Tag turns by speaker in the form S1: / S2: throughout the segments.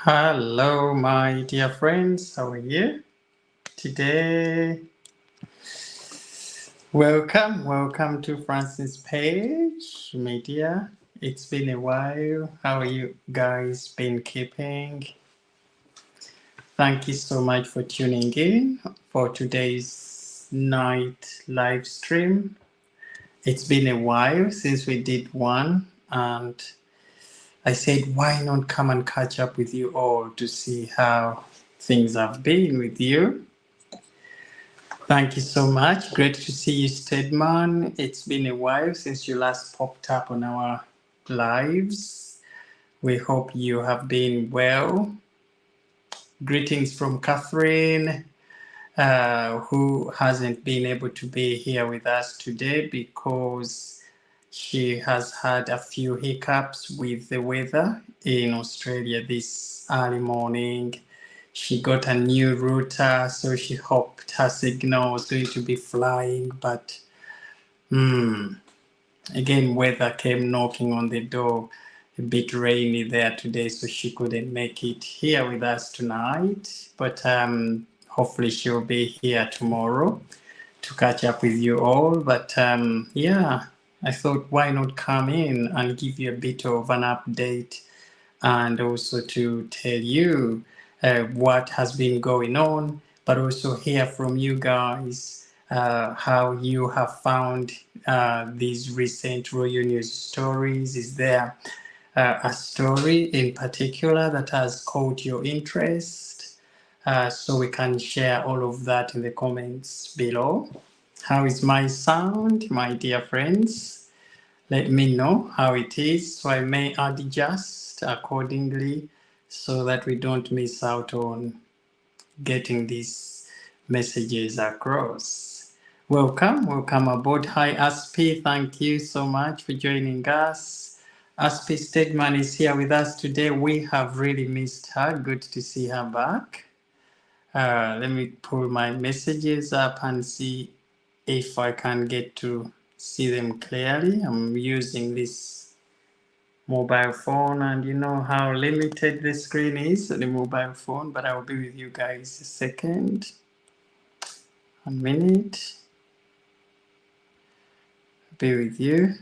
S1: Hello, my dear friends. How are you today? Welcome to Francis Page Media. It's been a while. How are you guys been keeping? Thank you so much for tuning in for today's night live stream. It's been a while since we did one, and I said, why not come and catch up with you all to see how things have been with you? Thank you so much. Great to see you, Stedman. It's been a while since you last popped up on our lives. We hope you have been well. Greetings from Catherine, who hasn't been able to be here with us today because she has had a few hiccups with the weather in Australia this early morning. She got a new router, so she hoped her signal was going to be flying, but again, weather came knocking on the door. A bit rainy there today, so she couldn't make it here with us tonight. But hopefully she'll be here tomorrow to catch up with you all. But yeah, I thought why not come in and give you a bit of an update and also to tell you what has been going on, but also hear from you guys how you have found these recent Royal News stories. Is there a story in particular that has caught your interest? So we can share all of that in the comments below. How is my sound, my dear friends? Let me know how it is so I may adjust accordingly so that we don't miss out on getting these messages across. Welcome aboard. Hi Aspi, thank you so much for joining us. Aspi Stedman is here with us today. We have really missed her. Good to see her back. Let me pull my messages up and see if I can get to see them clearly. I'm using this mobile phone, and you know how limited the screen is on the mobile phone, but I'll be with you guys a second, a minute. I'll be with you.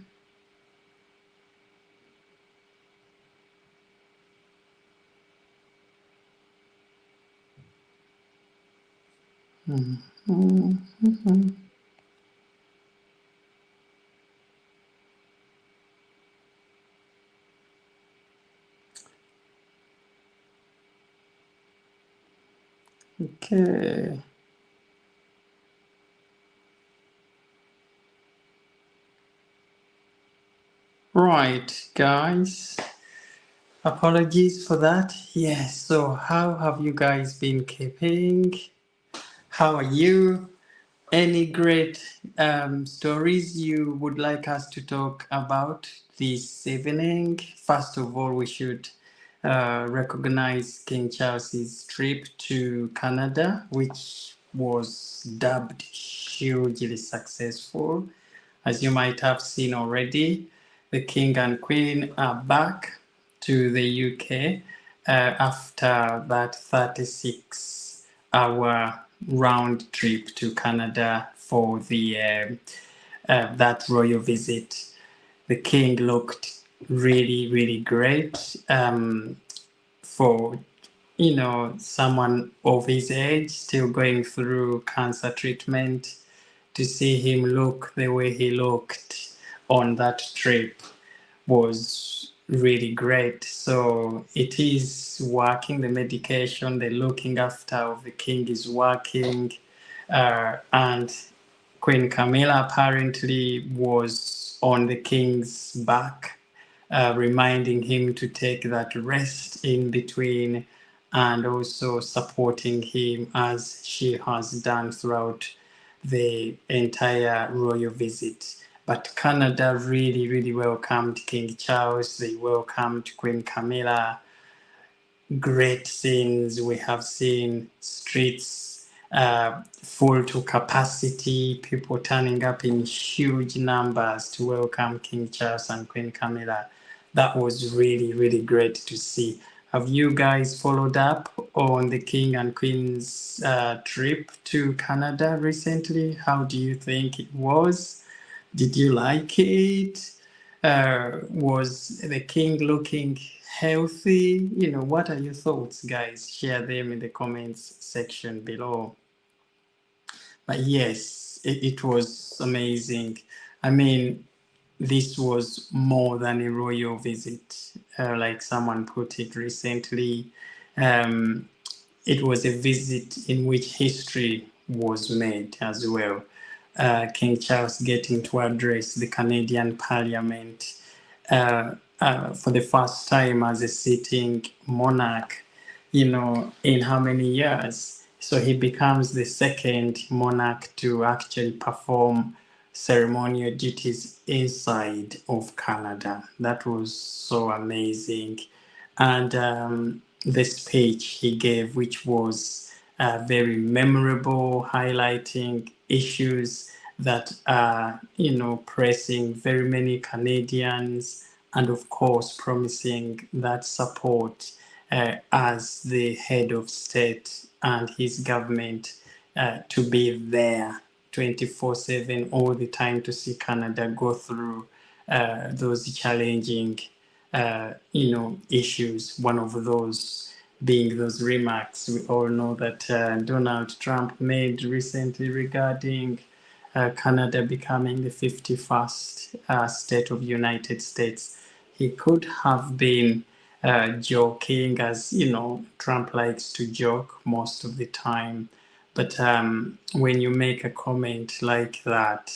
S1: Okay. Right, guys. Apologies for that. Yes, so how have you guys been keeping? How are you? Any great stories you would like us to talk about this evening? First of all, we should recognize King Charles's trip to Canada, which was dubbed hugely successful. As you might have seen already, the King and Queen are back to the UK after that 36-hour round trip to Canada for the that royal visit. The King looked really great for someone of his age still going through cancer treatment. To see him look the way he looked on that trip was really great. So it is working, the medication, the looking after of the king is working. And Queen Camilla apparently was on the king's back, reminding him to take that rest in between and also supporting him as she has done throughout the entire royal visit. But Canada really welcomed King Charles. They welcomed Queen Camilla. Great scenes. We have seen streets full to capacity, people turning up in huge numbers to welcome King Charles and Queen Camilla. That was really great to see. Have you guys followed up on the King and Queen's trip to Canada recently? How do you think it was? Did you like it? Was the king looking healthy? What are your thoughts, guys? Share them in the comments section below. But yes, it was amazing. I mean, this was more than a royal visit, like someone put it recently. Um, it was a visit in which history was made as well. King Charles getting to address the Canadian Parliament for the first time as a sitting monarch, in how many years? So he becomes the second monarch to actually perform ceremonial duties inside of Canada. That was so amazing. And the speech he gave, which was very memorable, highlighting issues that are, pressing very many Canadians, and of course, promising that support as the head of state and his government to be there 24/7 all the time to see Canada go through those challenging issues. One of those being those remarks we all know that Donald Trump made recently regarding Canada becoming the 51st state of United States. He could have been joking, as Trump likes to joke most of the time. But when you make a comment like that,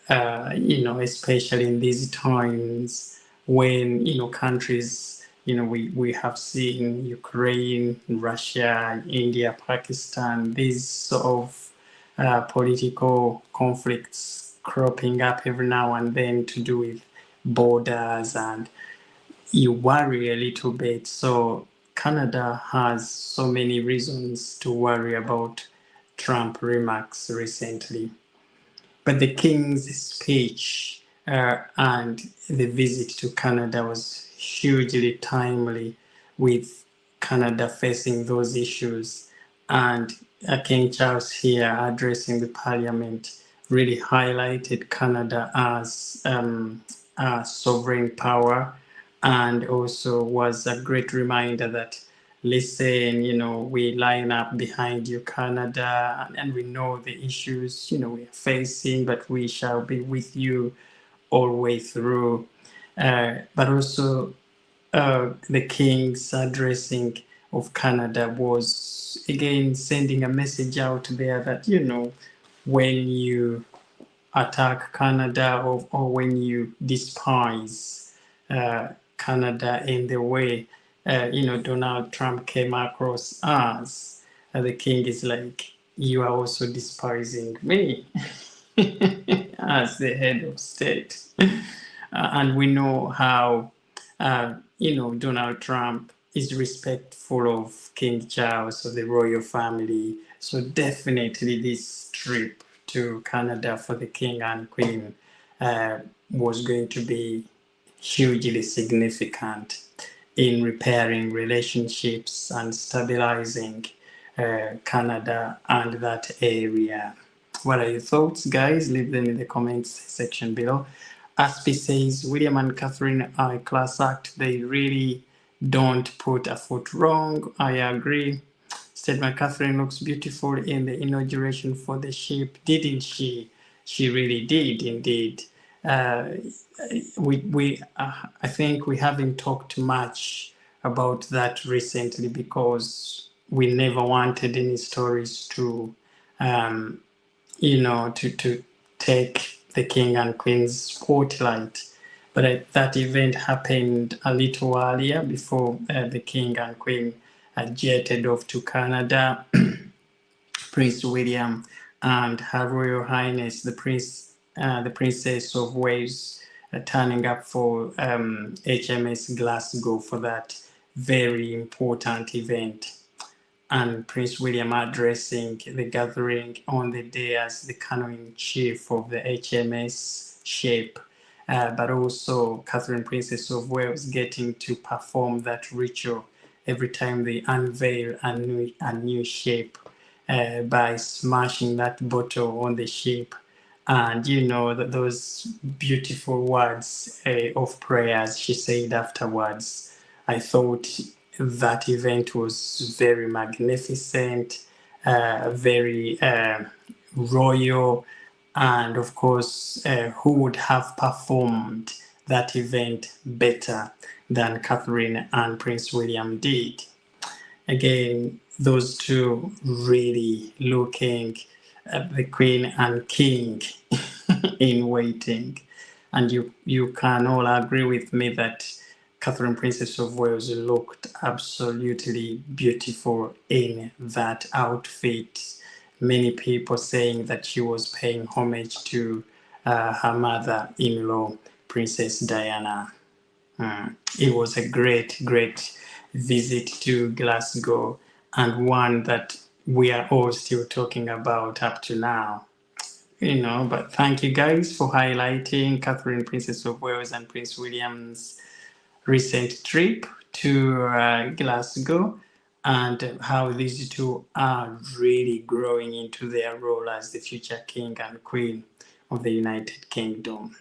S1: especially in these times when countries, we have seen Ukraine, Russia, India, Pakistan, these sort of political conflicts cropping up every now and then to do with borders, and you worry a little bit. So Canada has so many reasons to worry about Trump remarks recently. But the King's speech and the visit to Canada was hugely timely, with Canada facing those issues. And King Charles here addressing the Parliament really highlighted Canada as a sovereign power, and also was a great reminder that, listen, we line up behind you, Canada, and we know the issues, we're facing, but we shall be with you all the way through. But also, the King's addressing of Canada was, again, sending a message out there that, when you attack Canada, or when you despise Canada in the way Donald Trump came across as, the King is like, you are also despising me as the head of state. And we know how Donald Trump is respectful of King Charles, of the royal family. So definitely this trip to Canada for the King and Queen was going to be hugely significant in repairing relationships and stabilizing Canada and that area. What are your thoughts, guys? Leave them in the comments section below. Aspie says, William and Catherine are a class act. They really don't put a foot wrong. I agree. Statement, Catherine looks beautiful in the inauguration for the ship. Didn't she? She really did, indeed. I think we haven't talked much about that recently because we never wanted any stories to, to take the King and Queen's spotlight. But that event happened a little earlier, before the King and Queen jetted off to Canada. Prince William and Her Royal Highness the Princess of Wales turning up for HMS Glasgow for that very important event, and Prince William addressing the gathering on the day as the Canoe-in-Chief of the HMS ship, but also Catherine, Princess of Wales, getting to perform that ritual every time they unveil a new shape by smashing that bottle on the ship. And those beautiful words of prayers she said afterwards. I thought that event was very magnificent, very royal, and of course, who would have performed that event better than Catherine and Prince William did? Again, those two really looking at the Queen and King in waiting. And you can all agree with me that Catherine, Princess of Wales, looked absolutely beautiful in that outfit. Many people saying that she was paying homage to her mother-in-law, Princess Diana. It was a great, great visit to Glasgow, and one that we are all still talking about up to now. But thank you guys for highlighting Catherine, Princess of Wales, and Prince William's recent trip to Glasgow, and how these two are really growing into their role as the future king and queen of the United Kingdom.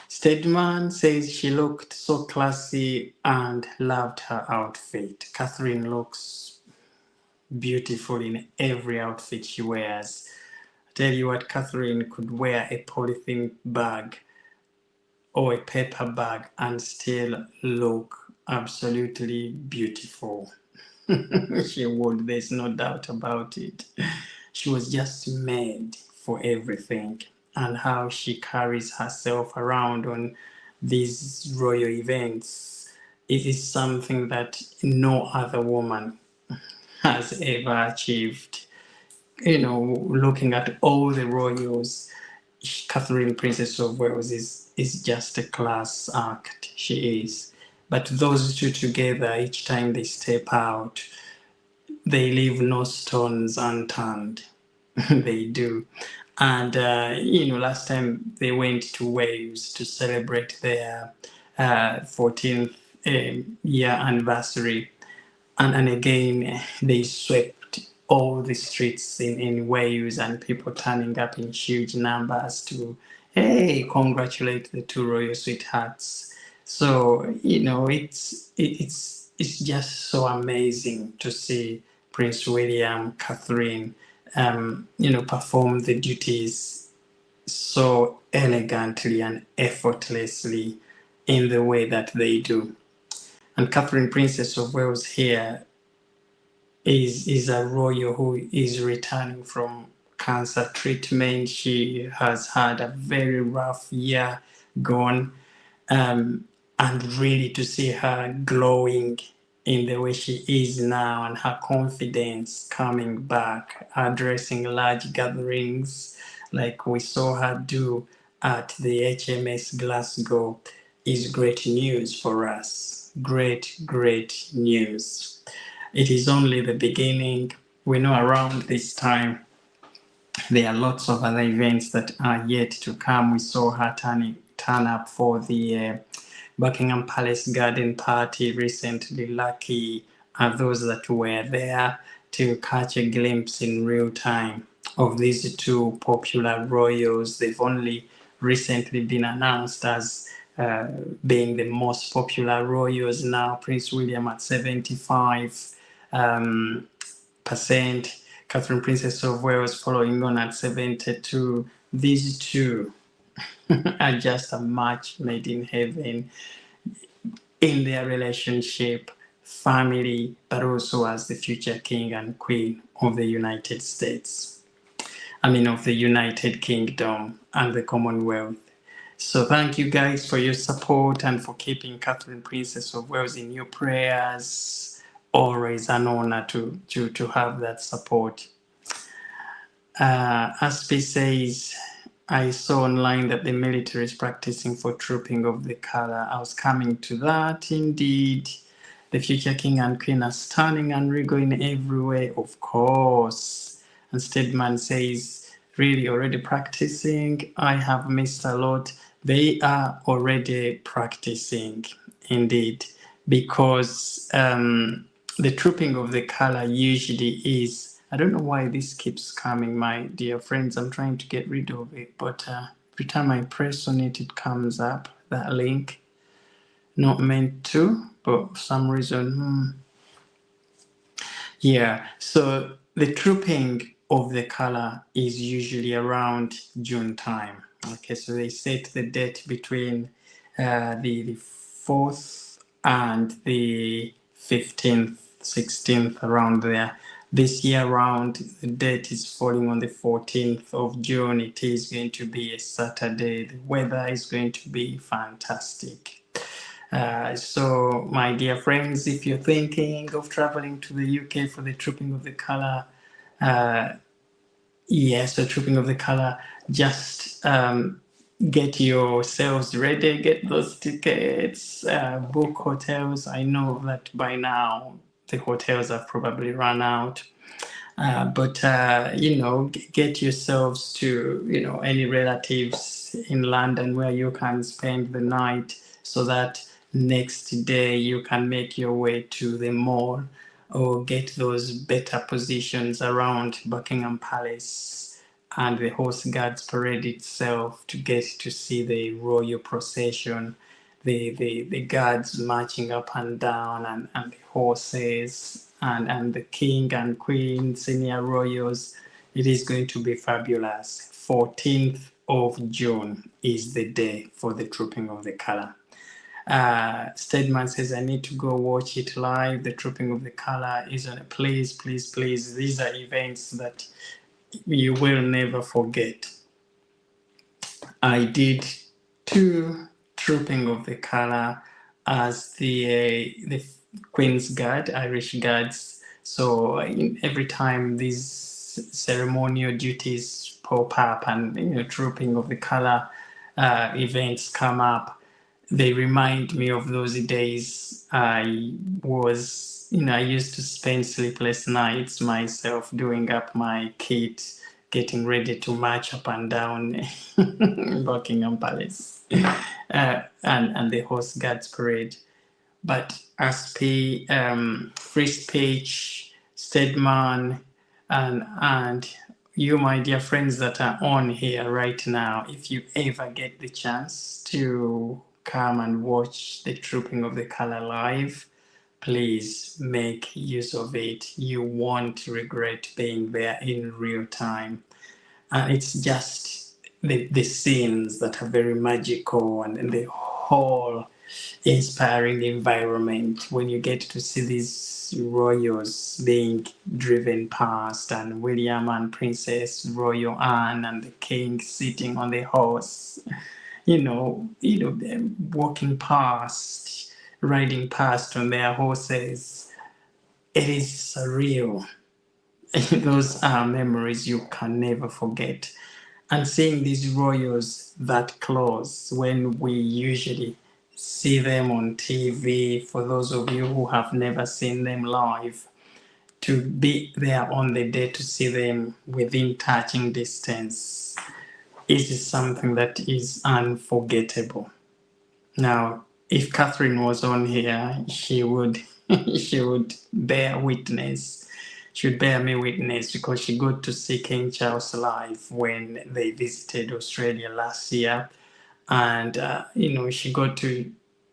S1: Stedman says she looked so classy and loved her outfit. Catherine looks beautiful in every outfit she wears. I tell you what, Catherine could wear a polythene bag or a paper bag and still look absolutely beautiful. She would, there's no doubt about it. She was just made for everything, and how she carries herself around on these royal events, it is something that no other woman has ever achieved. Looking at all the royals, Catherine, Princess of Wales, is just a class act. She is. But those two together, each time they step out, they leave no stones unturned. They do. And, last time they went to Wales to celebrate their 14th year anniversary. And again, they swept all the streets in Wales, and people turning up in huge numbers to, hey, congratulate the two royal sweethearts. So, it's just so amazing to see Prince William, Catherine, perform the duties so elegantly and effortlessly in the way that they do. And Catherine, Princess of Wales, here is a royal who is returning from cancer treatment. She has had a very rough year gone, and really to see her glowing in the way she is now, and her confidence coming back, addressing large gatherings like we saw her do at the HMS Glasgow, is great news for us. Great, great news. It is only the beginning. We know around this time there are lots of other events that are yet to come. We saw her turn up for the Buckingham Palace garden party recently. Lucky are those that were there to catch a glimpse in real time of these two popular royals. They've only recently been announced as being the most popular royals now. Prince William at 75%, Catherine, Princess of Wales, following on at 72%. These two are just a match made in heaven in their relationship, family, but also as the future king and queen of the United States. Of the United Kingdom and the Commonwealth. So thank you guys for your support and for keeping Catherine, Princess of Wales, in your prayers. Always an honor to have that support. Aspi says, I saw online that the military is practicing for trooping of the color. I was coming to that. Indeed, the future king and queen are stunning and regal in every way, of course. And Stedman says, really already practicing? I have missed a lot. They are already practicing, indeed. because the trooping of the color usually is, I don't know why this keeps coming, my dear friends. I'm trying to get rid of it, but every time I press on it, it comes up, that link. Not meant to, but for some reason, yeah. So the trooping of the color is usually around June time. Okay, so they set the date between the 4th and the 15th, 16th, around there. This year round, the date is falling on the 14th of June. It is going to be a Saturday. The weather is going to be fantastic. So, my dear friends, if you're thinking of traveling to the UK for the Trooping of the Colour, yes, the Trooping of the Colour, just get yourselves ready, get those tickets, book hotels. I know that by now the hotels have probably run out. But get yourselves to any relatives in London where you can spend the night, so that next day you can make your way to the mall or get those better positions around Buckingham Palace and the Horse Guards Parade itself, to get to see the royal procession, the guards marching up and down, and the horses, and the king and queen, senior royals. It is going to be fabulous. 14th of June is the day for the Trooping of the Colour. Stedman says, I need to go watch it live. The Trooping of the Colour is on. Please, please, please. These are events that you will never forget. I did 2 Trooping of the Colour as the Queen's Guard, Irish Guards. So every time these ceremonial duties pop up and Trooping of the Colour events come up, they remind me of those days. I used to spend sleepless nights myself doing up my kit, getting ready to march up and down Buckingham Palace and the Horse Guards Parade. But as free speech, Stedman, and you, my dear friends that are on here right now, if you ever get the chance to come and watch the Trooping of the Colour live, please make use of it. You won't regret being there in real time. And it's just the scenes that are very magical, and the whole inspiring environment when you get to see these royals being driven past, and William and Princess Royal Anne and the king sitting on the horse, walking past, riding past on their horses. It is surreal. Those are memories you can never forget. And seeing these royals that close, when we usually see them on TV, for those of you who have never seen them live, to be there on the day to see them within touching distance, is something that is unforgettable. Now, if Catherine was on here, she would bear witness. She would bear me witness, because she got to see King Charles live when they visited Australia last year, and she got to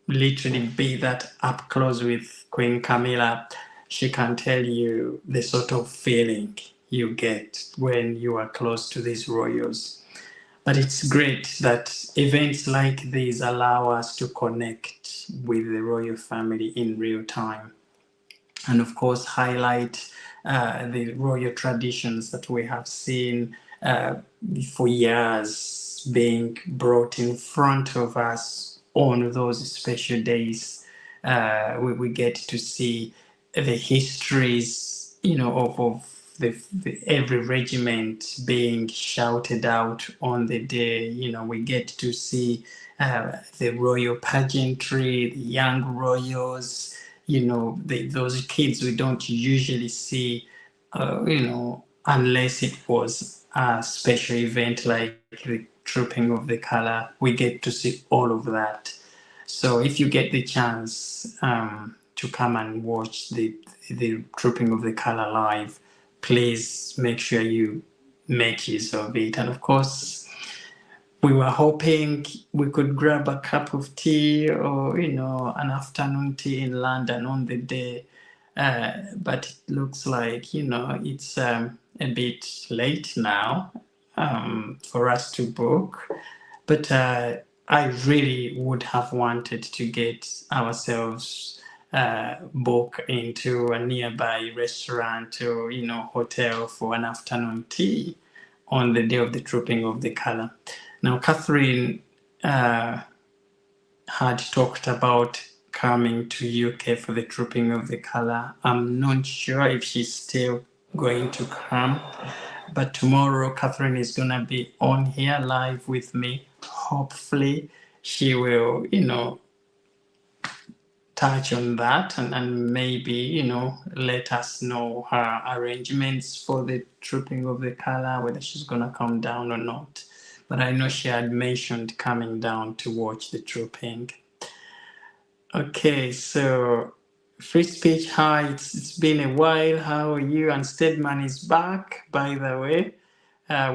S1: literally be that up close with Queen Camilla. She can tell you the sort of feeling you get when you are close to these royals. But it's great that events like these allow us to connect with the royal family in real time, and of course highlight the royal traditions that we have seen for years being brought in front of us on those special days. We get to see the histories, of every regiment being shouted out on the day. We get to see the royal pageantry, the young royals, those kids we don't usually see, unless it was a special event like the Trooping of the Colour. We get to see all of that. So if you get the chance to come and watch the Trooping of the Color live, please make sure you make use of it. And of course, we were hoping we could grab a cup of tea or, an afternoon tea in London on the day. But it looks like, it's a bit late now for us to book. But I really would have wanted to get ourselves book into a nearby restaurant or, hotel for an afternoon tea on the day of the Trooping of the Color. Now, Catherine had talked about coming to UK for the Trooping of the Color. I'm not sure if she's still going to come, but tomorrow Catherine is going to be on here live with me. Hopefully she will, touch on that and maybe, let us know her arrangements for the Trooping of the Color, whether she's going to come down or not. But I know she had mentioned coming down to watch the trooping. Okay, so Free Speech, hi, it's been a while. How are you? And Stedman is back, by the way.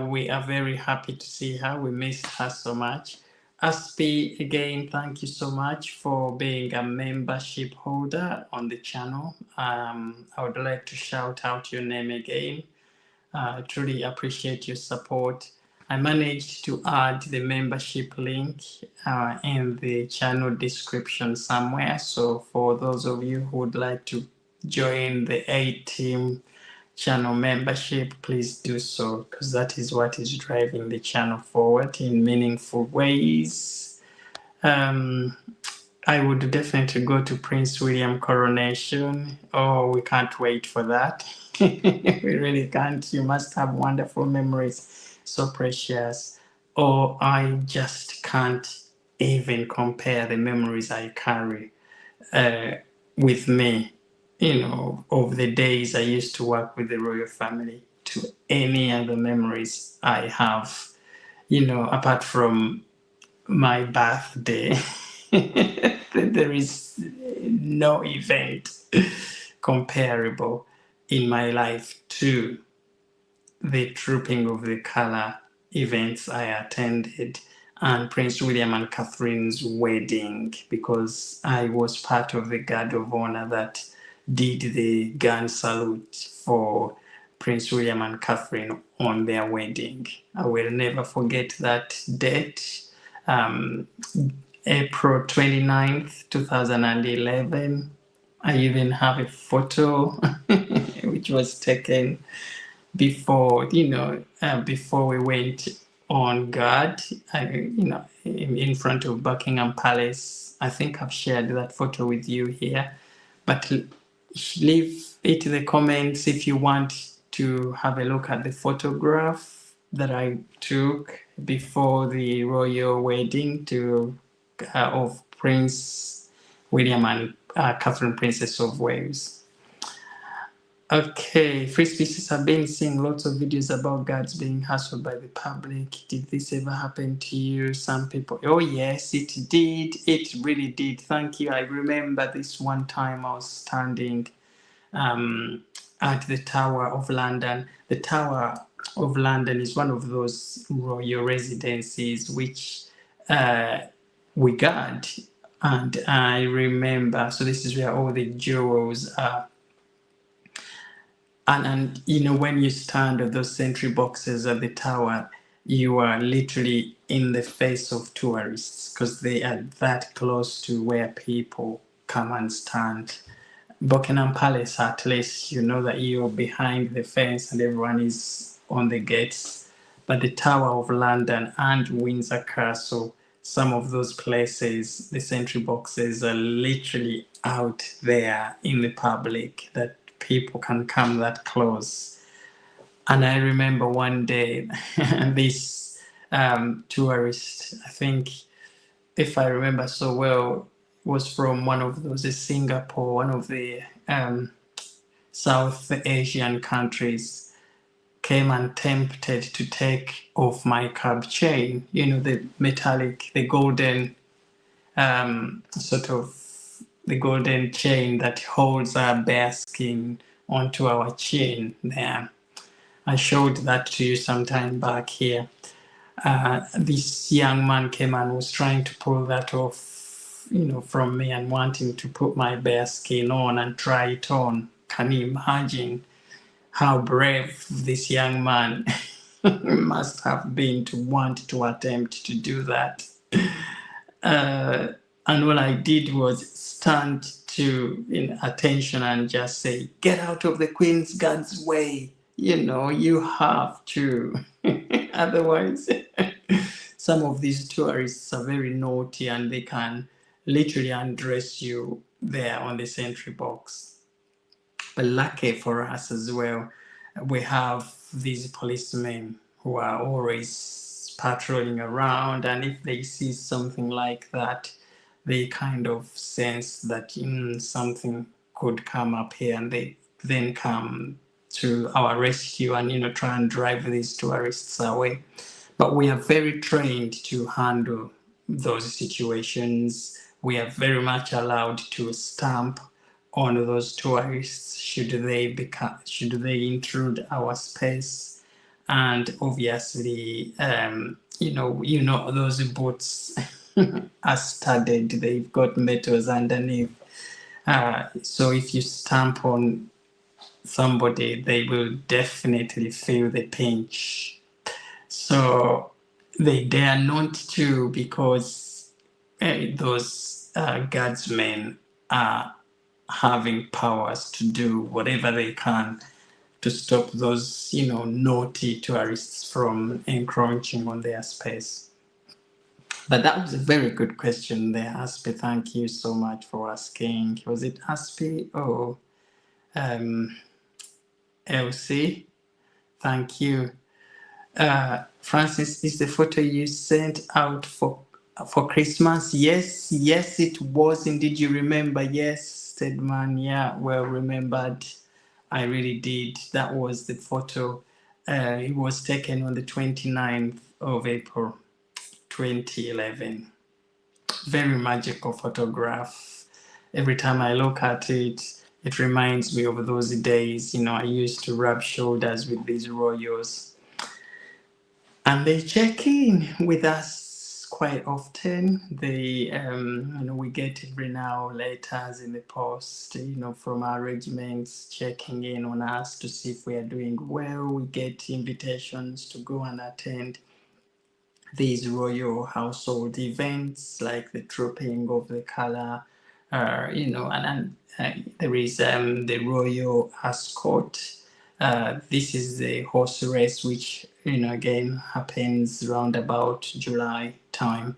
S1: We are very happy to see her. We missed her so much. Aspi, again, thank you so much for being a membership holder on the channel. I would like to shout out your name again. I truly appreciate your support. I managed to add the membership link in the channel description somewhere. So for those of you who would like to join the A-Team channel membership, please do so, because that is what is driving the channel forward in meaningful ways. I would definitely go to Prince William coronation. Oh, we can't wait for that. We really can't. You must have wonderful memories, so precious. Oh, I just can't even compare the memories I carry with me, of the days I used to work with the royal family to any other memories I have, apart from my birthday. There is no event comparable in my life to the Trooping of the Color events I attended and Prince William and Catherine's wedding, because I was part of the Guard of Honor that did the gun salute for Prince William and Catherine on their wedding. I will never forget that date. April 29th, 2011. I even have a photo which was taken before, before we went on guard, in front of Buckingham Palace. I think I've shared that photo with you here, but leave it in the comments if you want to have a look at the photograph that I took before the royal wedding of Prince William and Catherine, Princess of Wales. Okay, Free Species have been seeing lots of videos about guards being hassled by the public. Did this ever happen to you? Some people, oh yes, it did. It really did. Thank you. I remember this one time I was standing at the Tower of London. The Tower of London is one of those royal residencies which we guard. And I remember, so this is where all the jewels are. And when you stand at those sentry boxes at the tower, you are literally in the face of tourists because they are that close to where people come and stand. Buckingham Palace, at least, you know that you're behind the fence and everyone is on the gates. But the Tower of London and Windsor Castle, some of those places, the sentry boxes are literally out there in the public that people can come that close. And I remember one day this tourist, I think, if I remember so well, was from one of those, Singapore, one of the South Asian countries, came and attempted to take off my cab chain, the metallic, the golden sort of the golden chain that holds our bear skin onto our chin there. I showed that to you some time back here. This young man came and was trying to pull that off, from me and wanting to put my bear skin on and try it on. Can you imagine how brave this young man must have been to want to attempt to do that? And all I did was stand to attention and just say, "Get out of the Queen's Guard's way. You have to." Otherwise, some of these tourists are very naughty and they can literally undress you there on the sentry box. But lucky for us as well, we have these policemen who are always patrolling around, and if they see something like that, they kind of sense that something could come up here, and they then come to our rescue and try and drive these tourists away. But we are very trained to handle those situations. We are very much allowed to stamp on those tourists should they intrude our space. And obviously, those boots are studded, they've got metals underneath. So if you stamp on somebody, they will definitely feel the pinch. So they dare not to, because those guardsmen are having powers to do whatever they can to stop those, naughty tourists from encroaching on their space. But that was a very good question there, Aspi. Thank you so much for asking. Was it Aspi or Elsie? Thank you. Francis, is the photo you sent out for Christmas? Yes, it was indeed. You remember? Yes, Stedman. Yeah, well remembered. I really did. That was the photo. It was taken on the 29th of April, 2011. Very magical photograph. Every time I look at it, it reminds me of those days. I used to rub shoulders with these royals. And they check in with us quite often. They, we get every now letters in the post, from our regiments checking in on us to see if we are doing well. We get invitations to go and attend these royal household events like the trooping of the colour, and there is the royal escort. This is the horse race, which again happens around about July time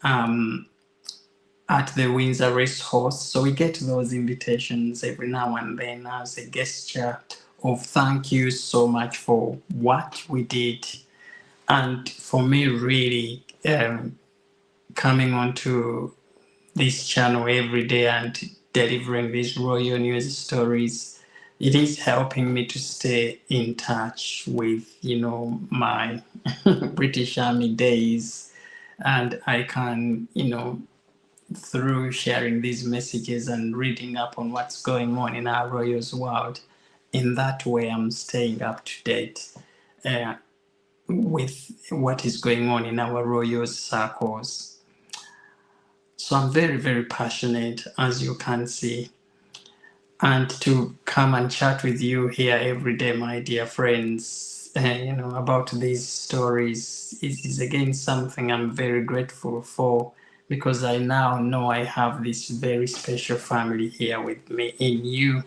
S1: at the Windsor Racehorse. So we get those invitations every now and then as a gesture of thank you so much for what we did. And for me, really, coming onto this channel every day and delivering these royal news stories, it is helping me to stay in touch with, my British Army days. And I can, through sharing these messages and reading up on what's going on in our royals world, in that way, I'm staying up to date with what is going on in our royals circles. So I'm very, very passionate, as you can see. And to come and chat with you here every day, my dear friends, about these stories is again something I'm very grateful for, because I now know I have this very special family here with me in you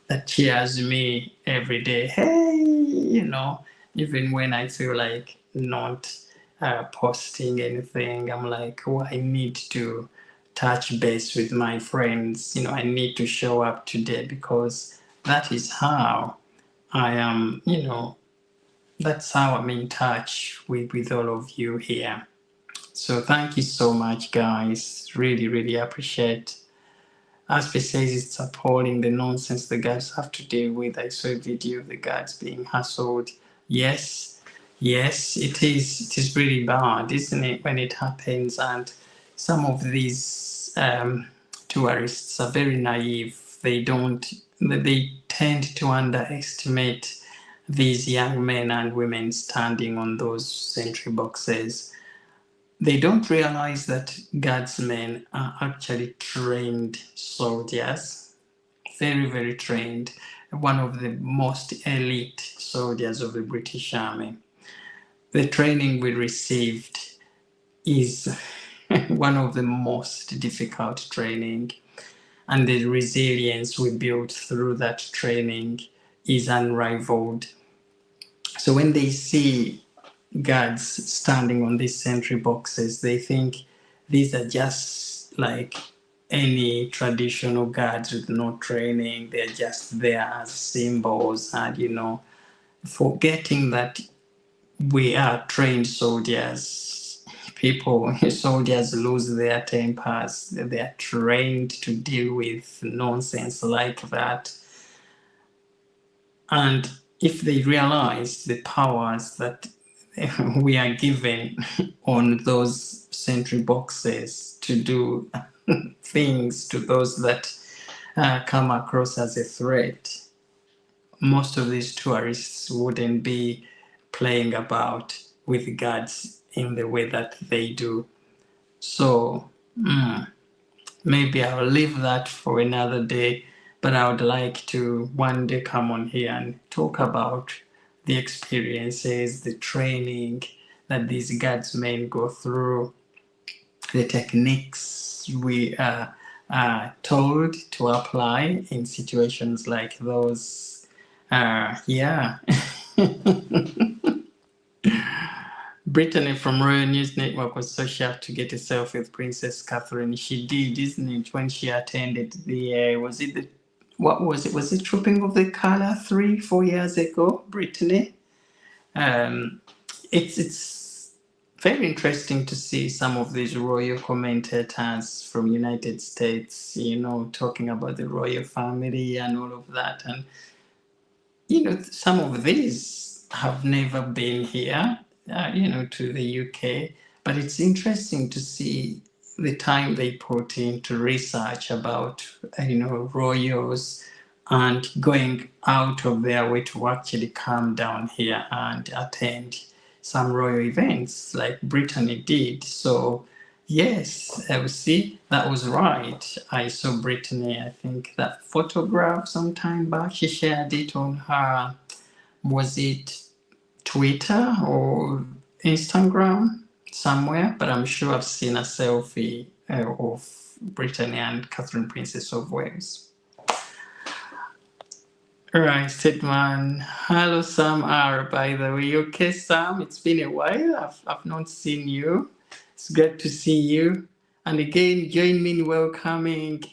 S1: that cheers me every day. Hey, even when I feel like not posting anything, I'm like, oh, I need to touch base with my friends. I need to show up today, because that is how I am, that's how I'm in touch with all of you here. So thank you so much, guys. Really, really appreciate. Aspi says it's appalling, the nonsense the guards have to deal with. I saw a video of the guards being hassled. Yes, it is. It is really bad, isn't it, when it happens? And some of these tourists are very naive. They tend to underestimate these young men and women standing on those sentry boxes. They don't realize that guardsmen are actually trained soldiers, very, very trained, one of the most elite soldiers of the British Army. The training we received is one of the most difficult training, and the resilience we built through that training is unrivaled. So when they see guards standing on these sentry boxes, they think these are just like any traditional guards with no training. They're just there as symbols, and forgetting that we are trained soldiers. Soldiers lose their tempers. They are trained to deal with nonsense like that. And if they realize the powers that we are given on those sentry boxes to do things to those that come across as a threat, most of these tourists wouldn't be playing about with guards in the way that they do. So maybe I'll leave that for another day, but I would like to one day come on here and talk about the experiences, the training that these guardsmen go through, the techniques we are told to apply in situations like those. Brittany from Royal News Network was so shocked to get a selfie with Princess Catherine. She did, isn't it, when she attended the, was it Trooping of the Colour 3-4 years ago, Brittany? It's very interesting to see some of these royal commentators from United States, talking about the royal family and all of that. And, some of these have never been here, to the UK, but it's interesting to see the time they put into research about, royals and going out of their way to actually come down here and attend some royal events like Brittany did. So yes, see, that was right. I saw Brittany, I think that photograph some time back, she shared it on her, was it Twitter or Instagram somewhere, but I'm sure I've seen a selfie of Brittany and Catherine, Princess of Wales. All right, Stedman. Hello, Sam R. By the way, okay, Sam? It's been a while. I've not seen you. It's great to see you. And again, join me in welcoming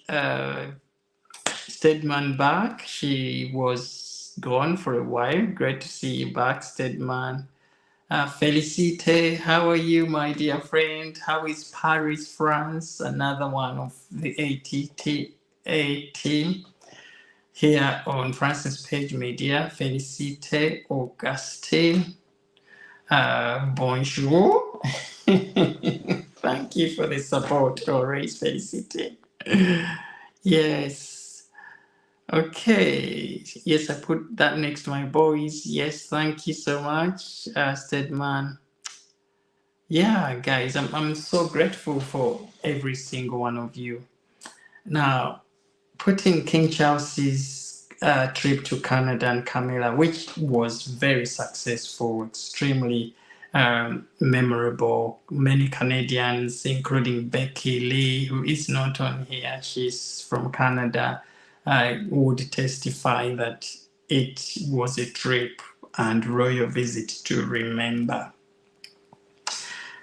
S1: Stedman back. She was gone for a while. Great to see you back, Stedman. Felicite, how are you, my dear friend? How is Paris, France? Another one of the ATTA team here on Francis Page Media. Felicite, Auguste, bonjour. Thank you for the support always, Felicite. Yes. Okay. Yes, I put that next to my boys. Yes, thank you so much, Stedman. Yeah, guys, I'm so grateful for every single one of you. Now, putting King Charles's trip to Canada and Camilla, which was very successful, extremely memorable. Many Canadians, including Becky Lee, who is not on here, she's from Canada, would testify that it was a trip and royal visit to remember.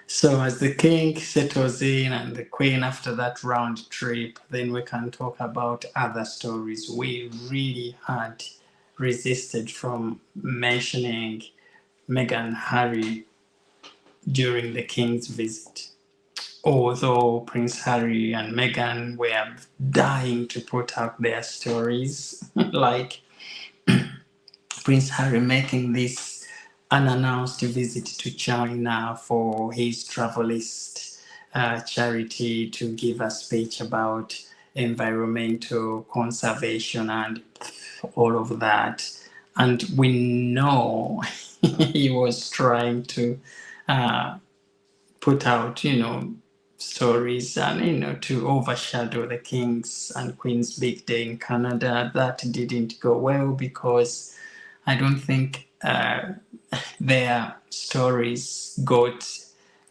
S1: So as the king settles in and the queen after that round trip, then we can talk about other stories. We really had resisted from mentioning Meghan and Harry during the king's visit. Although Prince Harry and Meghan were dying to put out their stories, like Prince Harry making this unannounced visit to China for his Travelist Charity to give a speech about environmental conservation and all of that. And we know he was trying to put out, stories and, to overshadow the King's and Queen's big day in Canada. That didn't go well because I don't think their stories got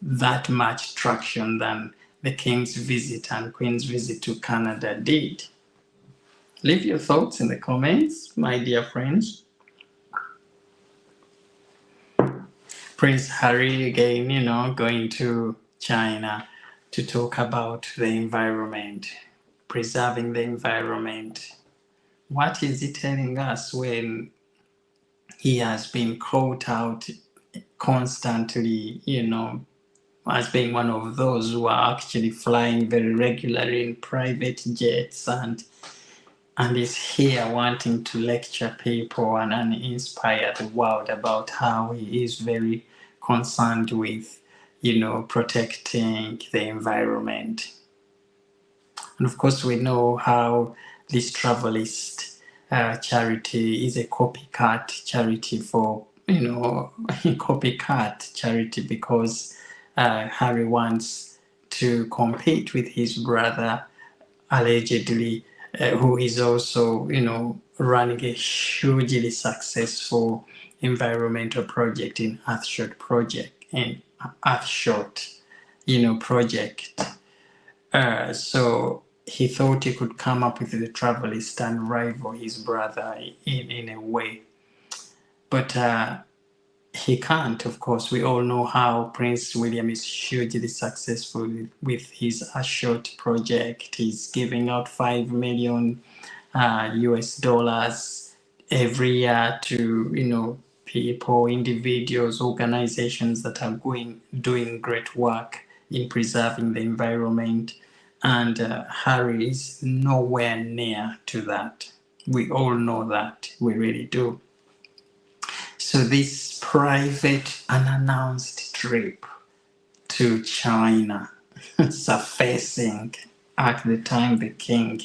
S1: that much traction than the King's visit and Queen's visit to Canada did. Leave your thoughts in the comments, my dear friends. Prince Harry again, going to China to talk about the environment, preserving the environment. What is he telling us when he has been called out constantly, as being one of those who are actually flying very regularly in private jets and is here wanting to lecture people and inspire the world about how he is very concerned with, protecting the environment. And of course, we know how this Travelist charity is a copycat charity for, copycat charity because Harry wants to compete with his brother, allegedly, who is also, running a hugely successful environmental project in Earthshot project. So he thought he could come up with the Travelist and rival his brother in a way. But he can't, of course. We all know how Prince William is hugely successful with his Earthshot project. He's giving out $5 million US dollars every year to, people, individuals, organizations that are doing great work in preserving the environment. And Harry is nowhere near to that. We all know that. We really do. So this private, unannounced trip to China, surfacing at the time the King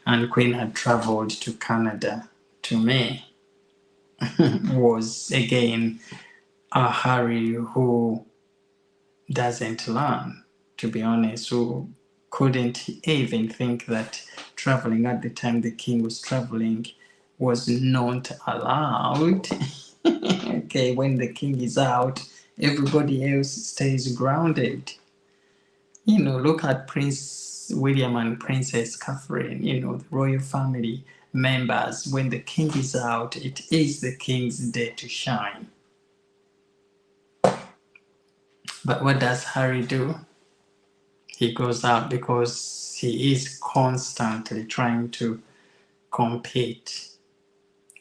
S1: and Queen had traveled to Canada, to me, was again a Harry who doesn't learn, to be honest, who couldn't even think that traveling at the time the King was traveling was not allowed. Okay, when the King is out, everybody else stays grounded. Look at Prince William and Princess Catherine, the royal family members. When the King is out, it is the King's day to shine. But what does Harry do? He goes out because he is constantly trying to compete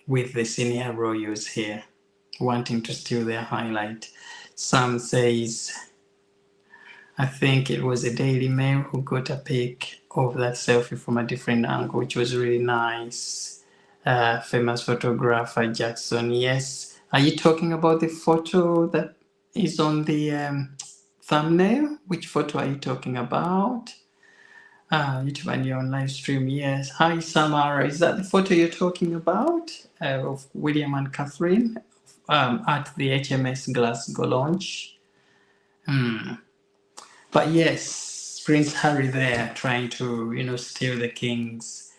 S1: with the senior royals here, wanting to steal their highlight. Some says, I think it was a Daily Mail who got a pic of that selfie from a different angle, which was really nice. Famous photographer Jackson, yes. Are you talking about the photo that is on the thumbnail? Which photo are you talking about? YouTube and you're on live stream, yes. Hi Samara, is that the photo you're talking about of William and Catherine at the HMS Glasgow launch? But yes, Prince Harry there trying to, steal the King's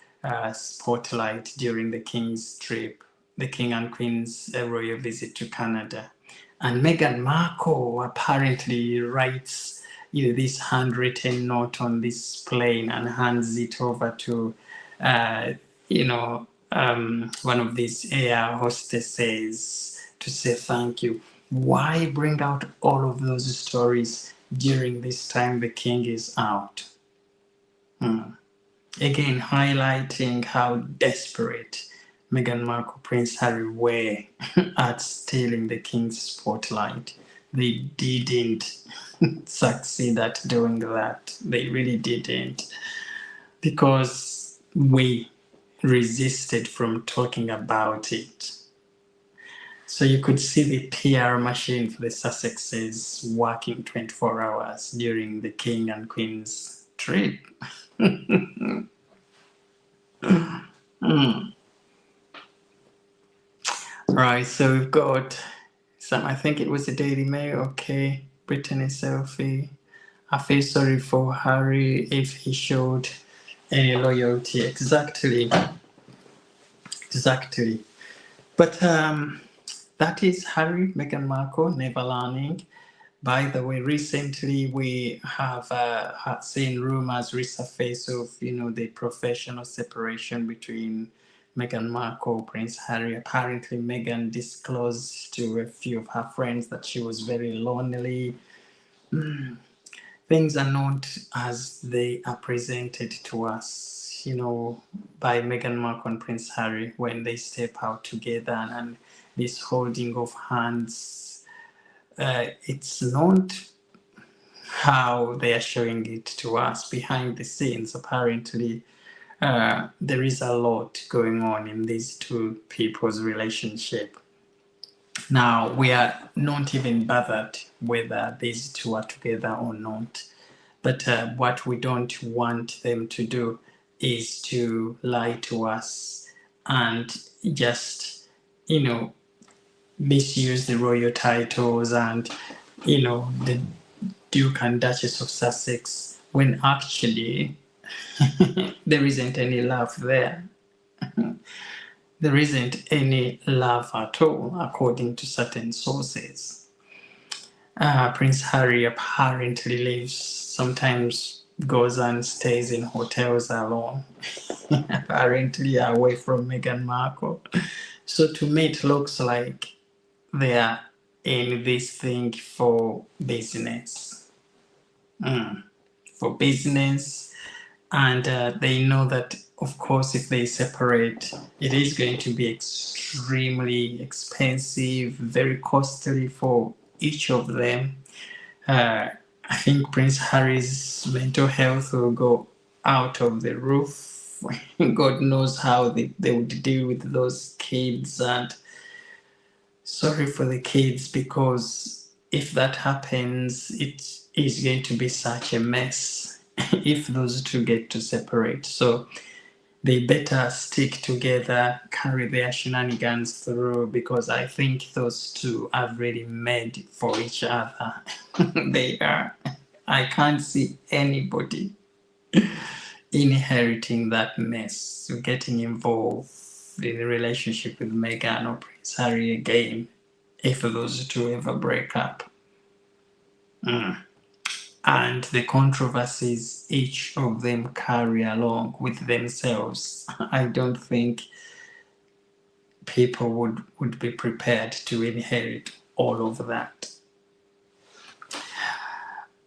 S1: spotlight during the King's trip, the King and Queen's royal visit to Canada. And Meghan Markle apparently writes this handwritten note on this plane and hands it over to, one of these air hostesses to say thank you. Why bring out all of those stories during this time the King is out? Again, highlighting how desperate Meghan Markle, Prince Harry were at stealing the King's spotlight. They didn't succeed at doing that. They really didn't. Because we resisted from talking about it. So you could see the PR machine for the Sussexes working 24 hours during the King and Queen's trip. Right, so we've got some, I think it was the Daily Mail, okay, Brittany selfie. I feel sorry for Harry if he showed any loyalty. Exactly. But that is Harry, Meghan Markle, never learning. By the way, recently we have seen rumors resurface of, the professional separation between Meghan Markle, Prince Harry. Apparently, Meghan disclosed to a few of her friends that she was very lonely. Things are not as they are presented to us, by Meghan Markle and Prince Harry when they step out together and this holding of hands. It's not how they are showing it to us behind the scenes. Apparently, there is a lot going on in these two people's relationship. Now, we are not even bothered whether these two are together or not. But what we don't want them to do is to lie to us and just, misuse the royal titles and, the Duke and Duchess of Sussex when actually there isn't any love there. There isn't any love at all, according to certain sources. Prince Harry apparently lives, sometimes goes and stays in hotels alone, apparently away from Meghan Markle. So to me, it looks like they are in this thing for business. For business, and they know that, of course, if they separate, it is going to be extremely expensive, very costly for each of them. I think Prince Harry's mental health will go out of the roof. God knows how they would deal with those kids, and sorry for the kids, because if that happens, it is going to be such a mess if those two get to separate. So they better stick together, carry their shenanigans through, because I think those two are really made for each other. They are. I can't see anybody inheriting that mess, getting involved in a relationship with Meghan or Prince Harry again, if those two ever break up. And the controversies each of them carry along with themselves, I don't think people would be prepared to inherit all of that.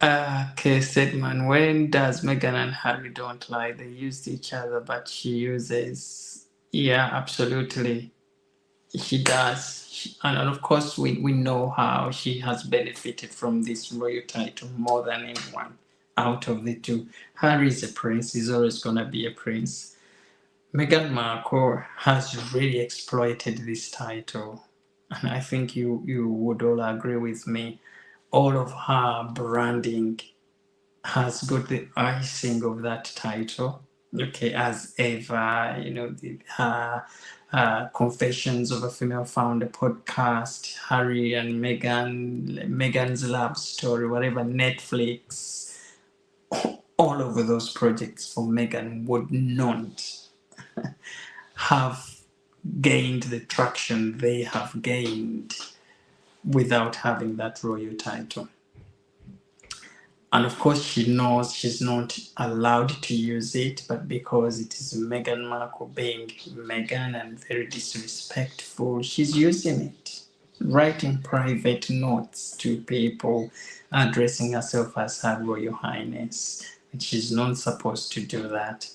S1: Okay, Stedman, when does Meghan and Harry don't lie? They used each other, but she uses... Yeah, absolutely. She does. And of course, we know how she has benefited from this royal title more than anyone out of the two. Harry is a prince. He's always going to be a prince. Meghan Markle has really exploited this title. And I think you would all agree with me. All of her branding has got the icing of that title. Okay, as ever, her Confessions of a Female Founder podcast, Harry and Meghan's love story, whatever, Netflix, all of those projects for Meghan would not have gained the traction they have gained without having that royal title. And of course, she knows she's not allowed to use it, but because it is Meghan Markle being Meghan and very disrespectful, she's using it, writing private notes to people, addressing herself as Her Royal Highness. And she's not supposed to do that.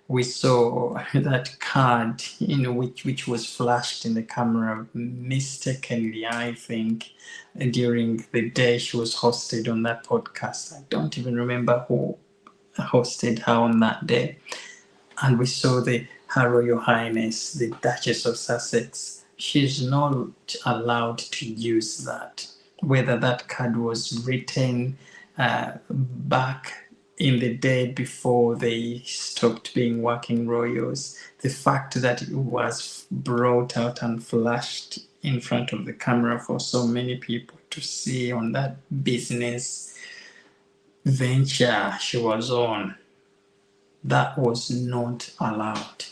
S1: We saw that card, which was flashed in the camera mistakenly, I think, during the day she was hosted on that podcast. I don't even remember who hosted her on that day. And we saw Her Royal Highness, the Duchess of Sussex, she's not allowed to use that. Whether that card was written back in the day before they stopped being working royals, the fact that it was brought out and flashed in front of the camera for so many people to see on that business venture she was on, that was not allowed.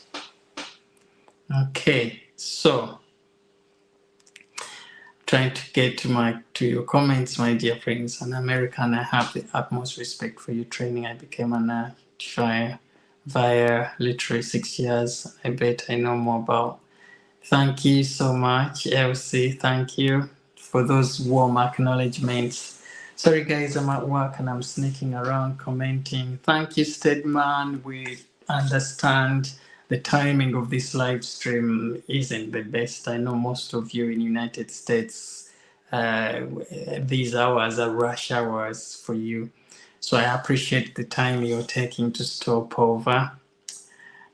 S1: Okay, so trying to get to your comments, my dear friends. An American, I have the utmost respect for your training. I became an via literally 6 years. I bet I know more about. Thank you so much, Elsie. Thank you for those warm acknowledgements. Sorry guys, I'm at work and I'm sneaking around commenting. Thank you, Stedman. We understand the timing of this live stream isn't the best. I know most of you in United States, these hours are rush hours for you. So I appreciate the time you're taking to stop over.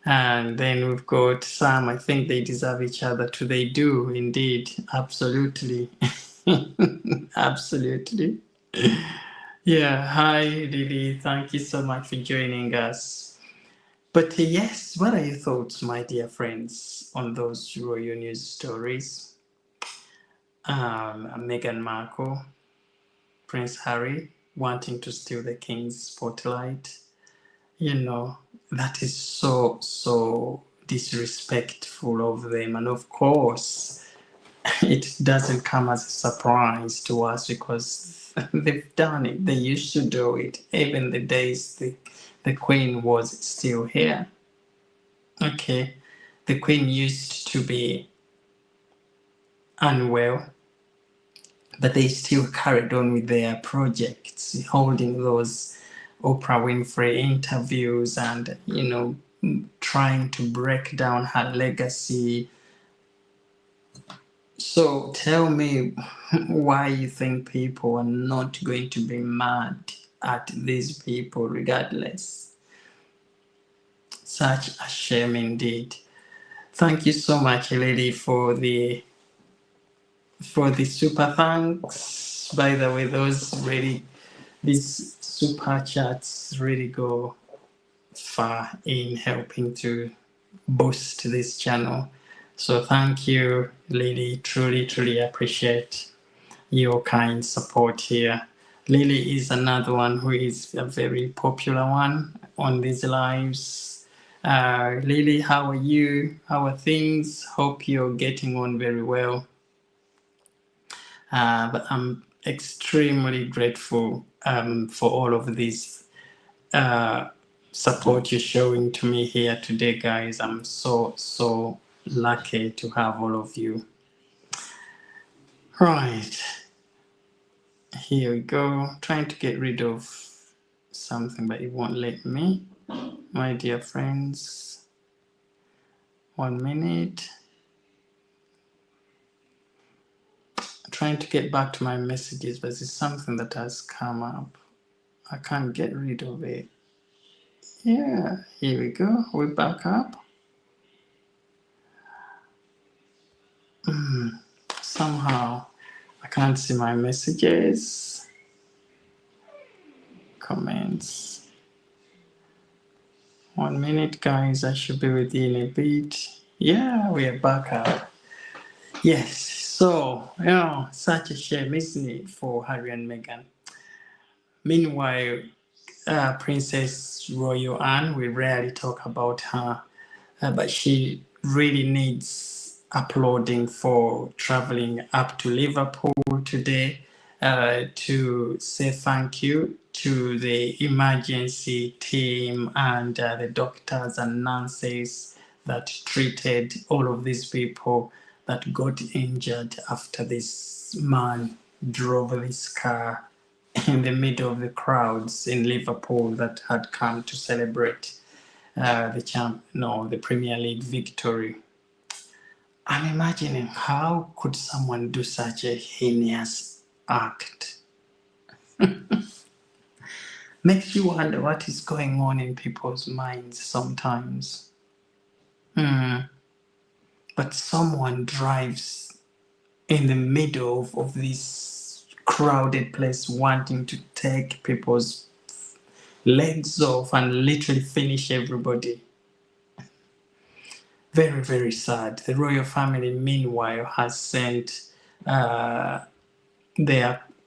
S1: And then we've got Sam. I think they deserve each other too. They do indeed. Absolutely. Absolutely. Yeah. Hi, Lily. Thank you so much for joining us. But yes, what are your thoughts, my dear friends, on those royal news stories? Meghan Markle, Prince Harry wanting to steal the king's spotlight. You know, that is so disrespectful of them. And of course, it doesn't come as a surprise to us because they've done it. They used to do it, even the days the Queen was still here. Okay, the Queen used to be unwell, but they still carried on with their projects, holding those Oprah Winfrey interviews and, you know, trying to break down her legacy. So tell me why you think people are not going to be mad at these people regardless. Such a shame indeed. Thank you so much, lady, for the super thanks. By the way, these super chats really go far in helping to boost this channel. So thank you, Lily. Truly appreciate your kind support here. Lily is another one who is a very popular one on these lives. Lily, how are you? How are things? Hope you're getting on very well. But I'm extremely grateful for all of this support you're showing to me here today, guys. I'm so lucky to have all of you. Right, here we go. Trying to get rid of something, but it won't let me. My dear friends, 1 minute. Trying to get back to my messages, but it's something that has come up. I can't get rid of it. Yeah, here we go. We're back up. Somehow I can't see my messages. Comments. 1 minute, guys. I should be with you in a bit. Yeah, we are back up. Yes, so, such a shame, isn't it, for Harry and Meghan? Meanwhile, Princess Royal Anne, we rarely talk about her, but she really needs applauding for traveling up to Liverpool today to say thank you to the emergency team and the doctors and nurses that treated all of these people that got injured after this man drove this car in the middle of the crowds in Liverpool that had come to celebrate the Premier League victory. I'm imagining, how could someone do such a heinous act? Makes you wonder what is going on in people's minds sometimes. but someone drives in the middle of this crowded place wanting to take people's legs off and literally finish everybody. Very, very sad. The royal family, meanwhile, has sent their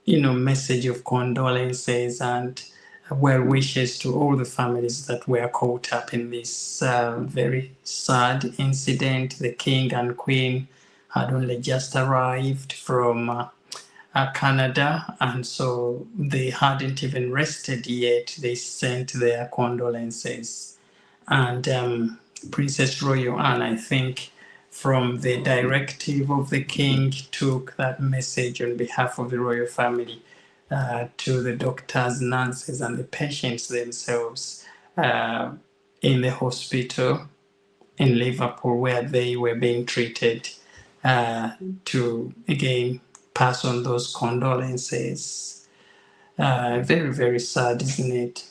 S1: message of condolences and well wishes to all the families that were caught up in this very sad incident. The king and queen had only just arrived from Canada, and so they hadn't even rested yet. They sent their condolences. And Princess Royal Anne, I think, from the directive of the king, took that message on behalf of the royal family to the doctors, nurses, and the patients themselves in the hospital in Liverpool where they were being treated, to again pass on those condolences. Very, very sad, isn't it?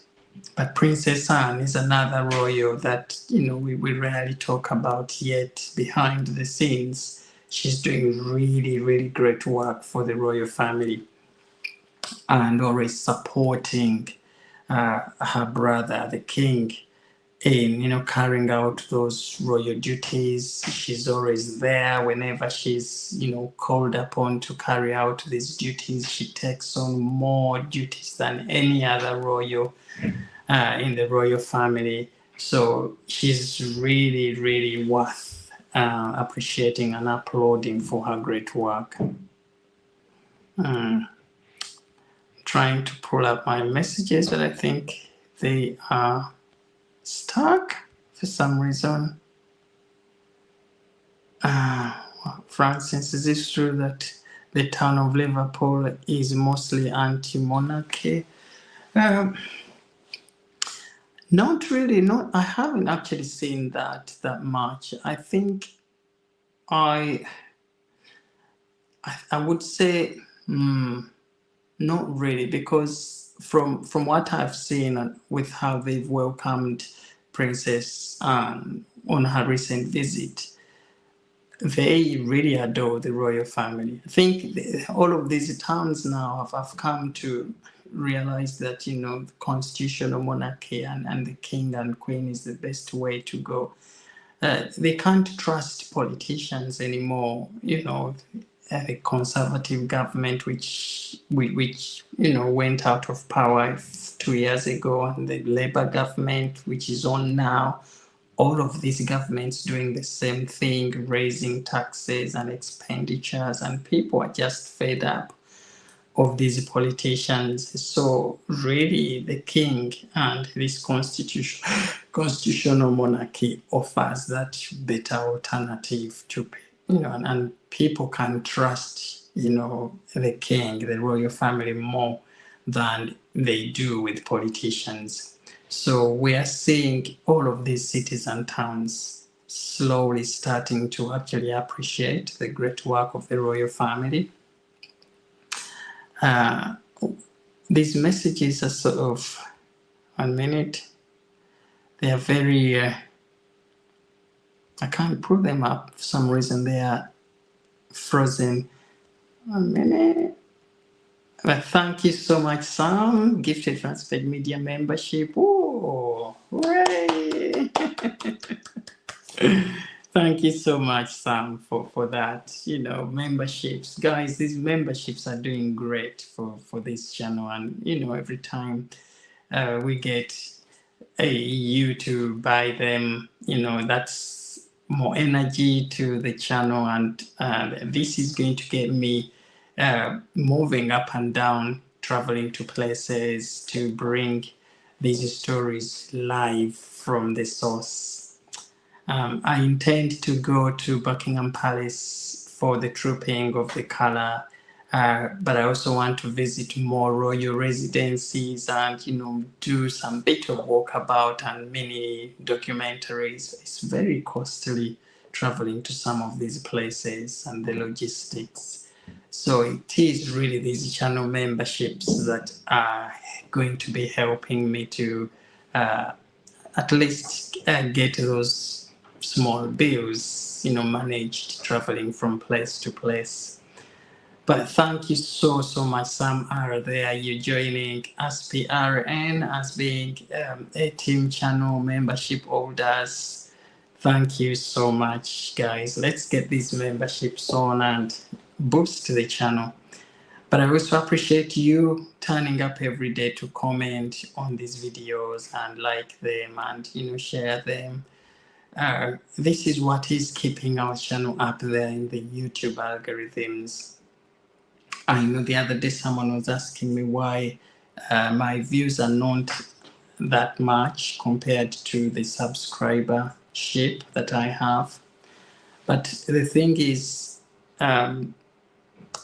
S1: But Princess Anne is another royal that we rarely talk about, yet behind the scenes she's doing really, really great work for the royal family and always supporting her brother, the king, in carrying out those royal duties. She's always there whenever she's called upon to carry out these duties. She takes on more duties than any other royal in the royal family. So she's really, really worth appreciating and applauding for her great work. Trying to pull up my messages, but I think they are stuck for some reason. Francis, is it true that the town of Liverpool is mostly anti-monarchy? Not really. I haven't actually seen that much. I think I would say not really, because from what I've seen with how they've welcomed Princess Anne on her recent visit, they really adore the royal family. I think all of these towns now have come to realize that the constitutional monarchy and the king and queen is the best way to go. They can't trust politicians anymore. The conservative government, which went out of power 2 years ago, and the Labour government, which is on now. All of these governments doing the same thing, raising taxes and expenditures, and people are just fed up of these politicians. So really, the king and this constitutional monarchy offers that better alternative to and people can trust the king, the royal family, more than they do with politicians. So we are seeing all of these cities and towns slowly starting to actually appreciate the great work of the royal family. These messages are sort of 1 minute. They are very, I can't pull them up for some reason. They are frozen. 1 minute. But thank you so much, Sam. Gifted Transferred Media membership. Oh, hooray! Thank you so much, Sam, for that. Memberships. Guys, these memberships are doing great for this channel. And, every time we get you to buy them, that's more energy to the channel. And this is going to get me moving up and down, traveling to places to bring these stories live from the source. I intend to go to Buckingham Palace for the trooping of the colour, but I also want to visit more royal residencies and do some bit of walkabout and mini documentaries. It's very costly traveling to some of these places and the logistics. So it is really these channel memberships that are going to be helping me to at least get those small bills, managed traveling from place to place. But thank you so, so much. Some are there. You're joining ASPRN as being a team channel membership holders. Thank you so much, guys. Let's get these memberships on and boost the channel. But I also appreciate you turning up every day to comment on these videos and like them and share them. This is what is keeping our channel up there in the YouTube algorithms. I know the other day someone was asking me why my views are not that much compared to the subscribership that I have. But the thing is,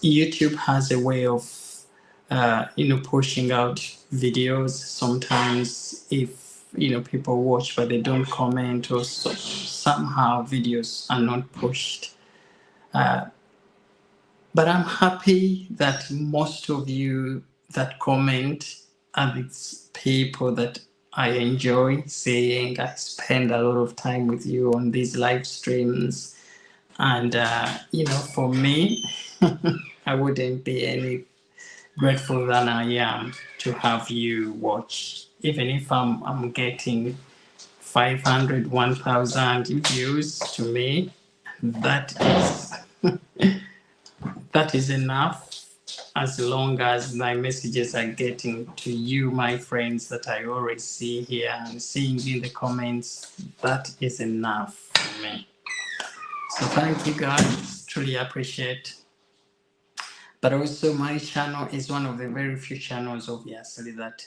S1: YouTube has a way of, pushing out videos. Sometimes if, people watch but they don't comment, or somehow videos are not pushed. But I'm happy that most of you that comment are these people that I enjoy seeing. I spend a lot of time with you on these live streams. And, for me, I wouldn't be any grateful than I am to have you watch. Even if I'm getting 500, 1,000 views, to me, that is enough. As long as my messages are getting to you, my friends, that I always see here and seeing in the comments, that is enough for me. So thank you, guys. Truly appreciate. But also, my channel is one of the very few channels, obviously, that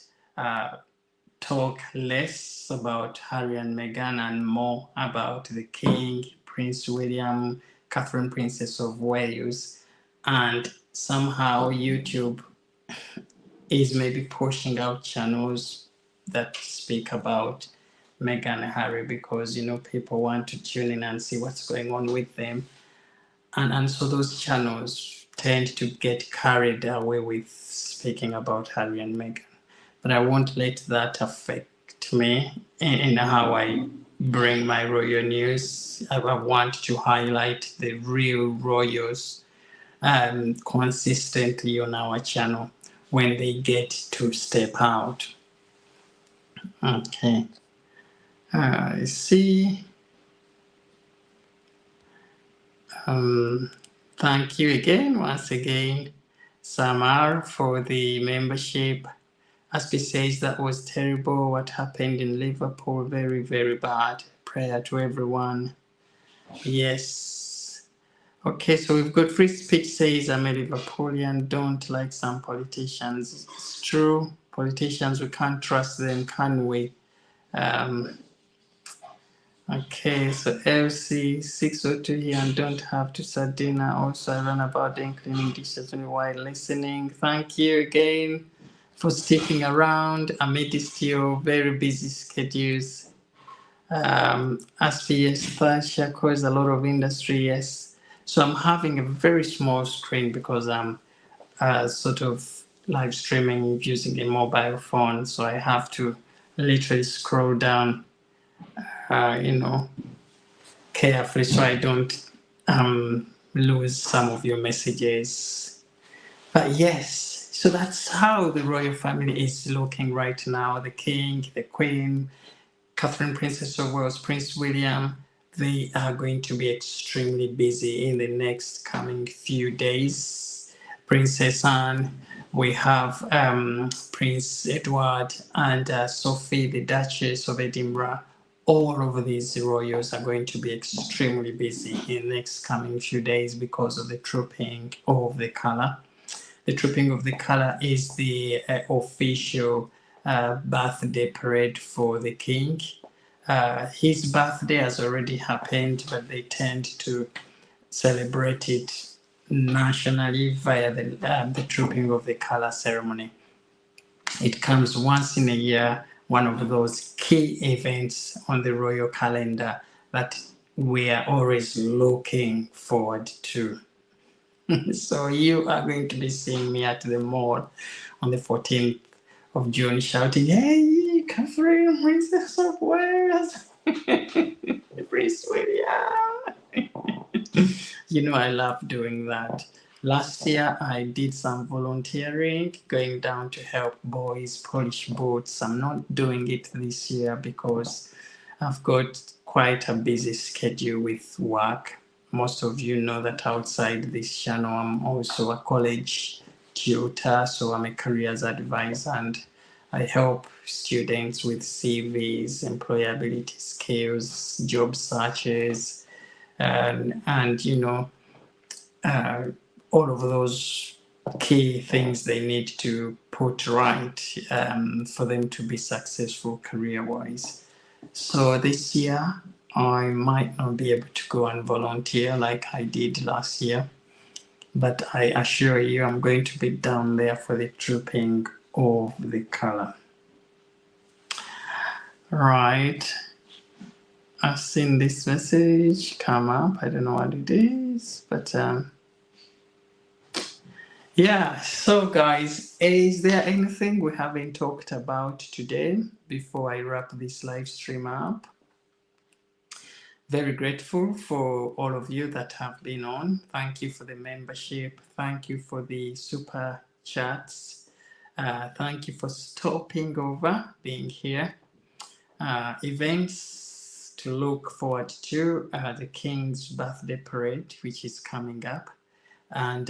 S1: talk less about Harry and Meghan and more about the King, Prince William, Catherine, Princess of Wales. And somehow YouTube is maybe pushing out channels that speak about Meghan and Harry because, people want to tune in and see what's going on with them. And so those channels tend to get carried away with speaking about Harry and Meghan. But I won't let that affect me in how I bring my royal news. I want to highlight the real royals consistently on our channel when they get to step out. Okay. I see. Thank you again, once again, Samar, for the membership. Aspi says that was terrible. What happened in Liverpool? Very, very bad. Prayer to everyone. Yes. Okay, so we've got free speech says I'm a Liverpoolian, don't like some politicians. It's true. Politicians, we can't trust them, can we? Okay, so LC 602 here and don't have to Sardina. Also, I learn about them cleaning dishes only while listening. Thank you again for sticking around amidst your very busy schedules. SPS Thatcher cause a lot of industry, yes. So I'm having a very small screen because I'm sort of live streaming using a mobile phone. So I have to literally scroll down, carefully so I don't lose some of your messages. But yes, so that's how the royal family is looking right now. The King, the Queen, Catherine, Princess of Wales, Prince William, they are going to be extremely busy in the next coming few days. Princess Anne, we have Prince Edward and Sophie, the Duchess of Edinburgh. All of these royals are going to be extremely busy in the next coming few days because of the Trooping of the Colour. The Trooping of the Colour is the official birthday parade for the King. His birthday has already happened, but they tend to celebrate it nationally via the Trooping of the Colour ceremony. It comes once in a year, one of those key events on the royal calendar that we are always looking forward to. So you are going to be seeing me at the mall on the 14th of June shouting, "Hey, Catherine, Princess of Wales!" Chris William. You know, I love doing that. Last year, I did some volunteering, going down to help boys polish boats. I'm not doing it this year because I've got quite a busy schedule with work. Most of you know that outside this channel, I'm also a college tutor, so I'm a careers advisor, and I help students with CVs, employability skills, job searches, and you know, all of those key things they need to put right for them to be successful career-wise. So this year, I might not be able to go and volunteer like I did last year, but I assure you I'm going to be down there for the trooping of the color. Right. I've seen this message come up. I don't know what it is, but yeah. So guys, is there anything we haven't talked about today before I wrap this live stream up? Very grateful for all of you that have been on. Thank you for the membership. Thank you for the super chats. Thank you for stopping over, being here. Events to look forward to, the King's birthday parade, which is coming up. And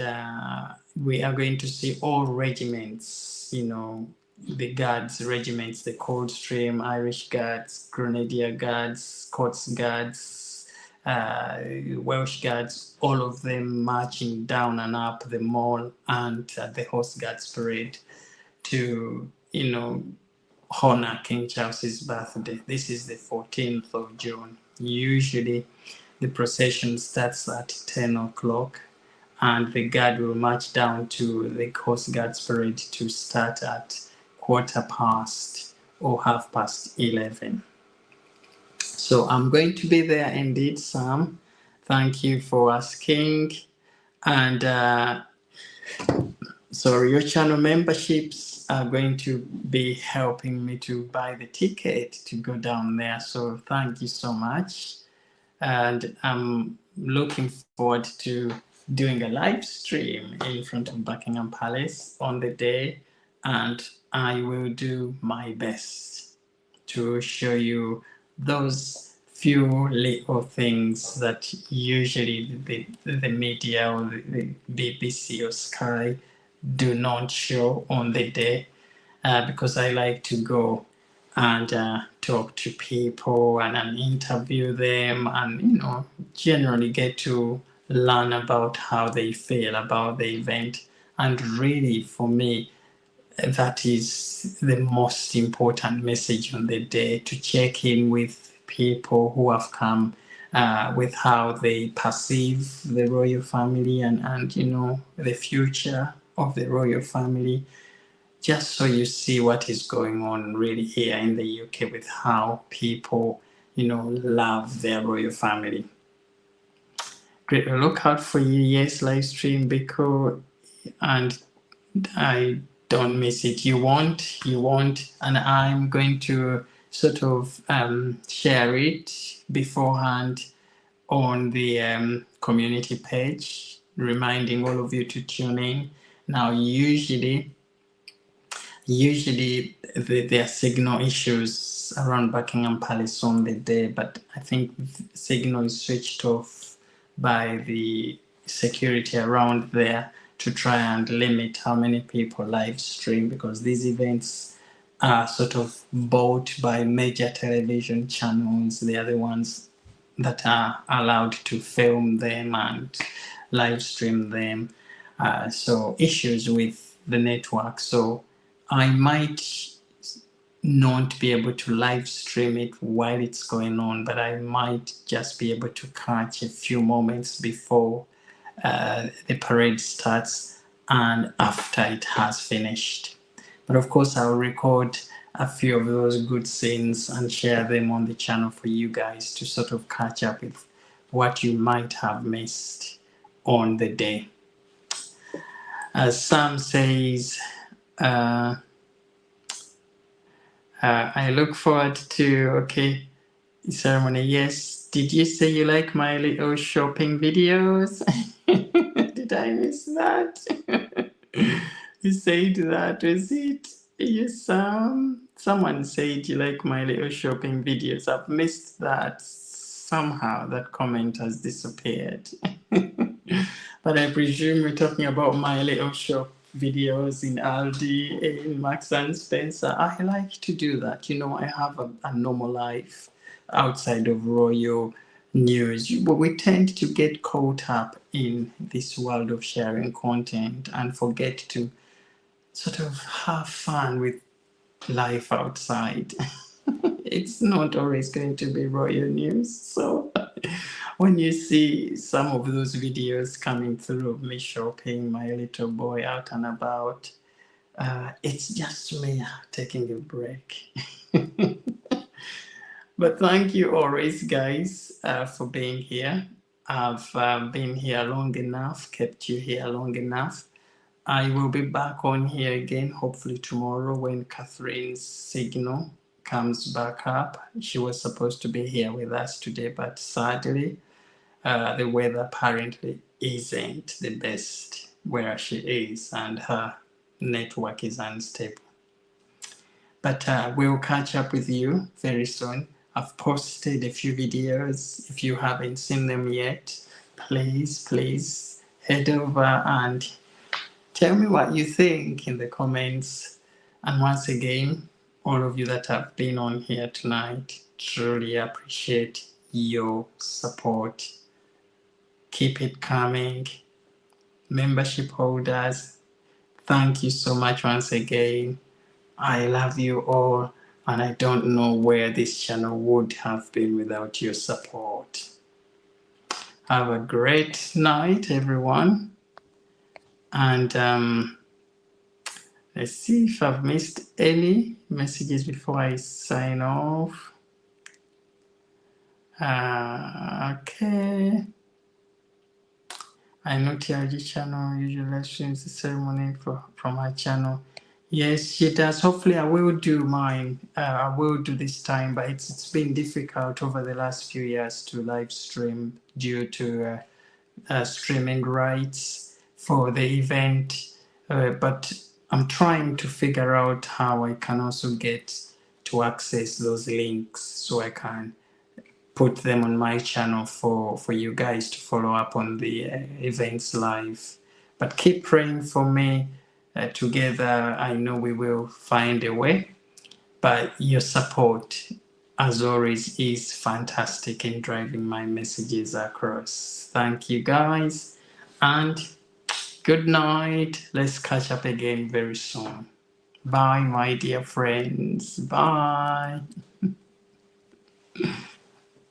S1: we are going to see all regiments, you know, the Guards regiments, the Coldstream, Irish Guards, Grenadier Guards, Scots Guards, Welsh Guards, all of them marching down and up the mall and the Horse Guards parade to, you know, honor King Charles's birthday. This is the 14th of June. Usually the procession starts at 10 o'clock and the guard will march down to the Coast Guards parade to start at 11:15 or 11:30. So I'm going to be there indeed, Sam. Thank you for asking. And sorry, your channel memberships are going to be helping me to buy the ticket to go down there. So thank you so much. And I'm looking forward to doing a live stream in front of Buckingham Palace on the day. And I will do my best to show you those few little things that usually the media or the BBC or Sky do not show on the day, because I like to go and talk to people and interview them and, you know, generally get to learn about how they feel about the event. And really, for me, that is the most important message on the day, to check in with people who have come, with how they perceive the royal family and you know, the future of the royal family, just so you see what is going on really here in the UK with how people, you know, love their royal family. Great, look out for you. Yes, live stream, Biko, and I don't miss it. You won't, and I'm going to sort of share it beforehand on the community page, reminding all of you to tune in. Now, usually there are signal issues around Buckingham Palace on the day, but I think signal is switched off by the security around there to try and limit how many people live stream, because these events are sort of bought by major television channels. They are the ones that are allowed to film them and live stream them. So issues with the network. So I might not be able to live stream it while it's going on, but I might just be able to catch a few moments before the parade starts and after it has finished. But of course, I'll record a few of those good scenes and share them on the channel for you guys to sort of catch up with what you might have missed on the day. As Sam says, I look forward to, okay, ceremony. Yes, Did you say you like my little shopping videos? Did I miss that? You said that, was it? Yes, someone said you like my little shopping videos. I've missed that. Somehow that comment has disappeared. But I presume we're talking about my little shop videos in Aldi, in Marks and Spencer. I like to do that. You know, I have a normal life outside of royal news. But we tend to get caught up in this world of sharing content and forget to sort of have fun with life outside. It's not always going to be royal news. So when you see some of those videos coming through of me shopping, my little boy out and about, it's just me taking a break. But thank you always, guys, for being here. I've been here long enough, kept you here long enough. I will be back on here again, hopefully tomorrow when Catherine's signal comes back up. She was supposed to be here with us today, but sadly, the weather apparently isn't the best where she is, and her network is unstable. But we'll catch up with you very soon. I've posted a few videos. If you haven't seen them yet, please head over and tell me what you think in the comments. And once again, all of you that have been on here tonight, truly appreciate your support. Keep it coming. Membership holders, thank you so much once again. I love you all, and I don't know where this channel would have been without your support. Have a great night, everyone. And let's see if I've missed any messages before I sign off. Okay. I know TRG channel usually streams the ceremony from her channel. Yes, she does. Hopefully I will do mine. I will do this time, but it's been difficult over the last few years to live stream due to streaming rights for the event. But I'm trying to figure out how I can also get to access those links so I can put them on my channel for you guys to follow up on the events live. But keep praying for me. Together, I know we will find a way. But your support, as always, is fantastic in driving my messages across. Thank you, guys. And good night. Let's catch up again very soon. Bye, my dear friends. Bye.